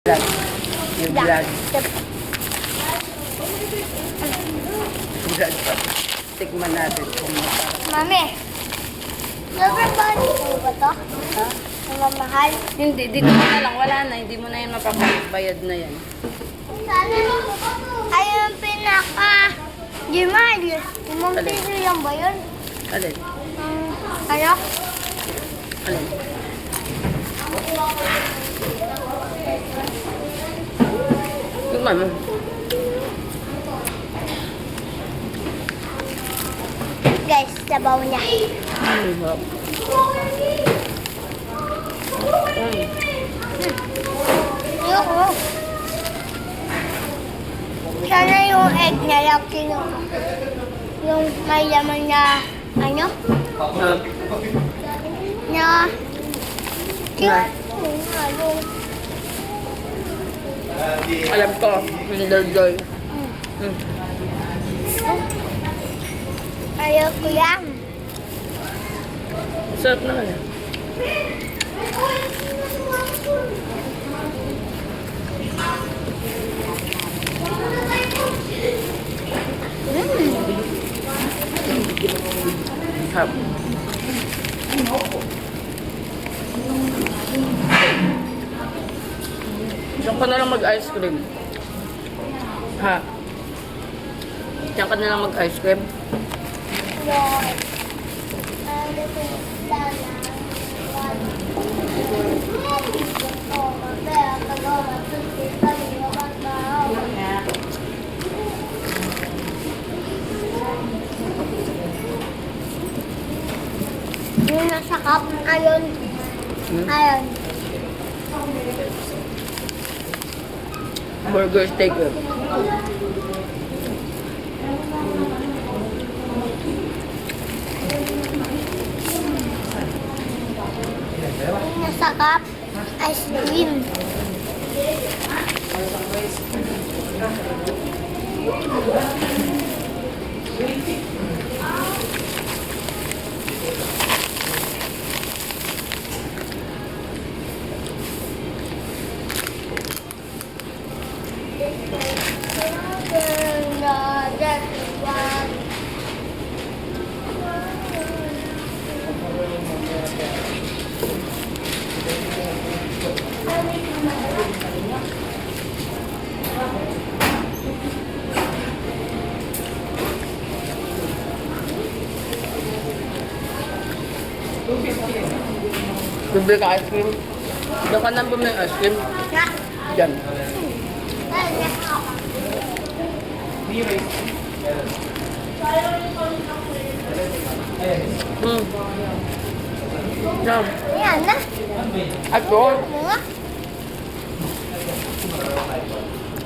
Vlog. Yung vlog. Vlog pa. Tikman natin kung masarap. Mami, lover bunny po ba to? Ha? Mamahal? Hindi, dito mo na lang. Wala na. Hindi mo na yan mapapabayad na yan. Ay, yung pinaka... Jimal, limang Alin? piso lang ba yun? Alin? Ano? Alin? Tikman mo. Guys, sabaw niya. Sarap. Ayoko. Sana yung egg niya lang kinuha. Yung may laman na, ano? Na... Yung... Alam ko. Pindodoy. Ayoko yan. Sarap naman yan. Sarap. Diyan ka na lang mag-ice cream. Ha? Diyan ka na lang mag-ice cream. Lord. Yung nasa cup, ayun. Ayun. Burger steak. Yung nasa cup, ice cream. Bibili ka ice cream. Doon ka nang bumili ice cream. Na. Diyan. Diyan. Yan na. At doon. Mga.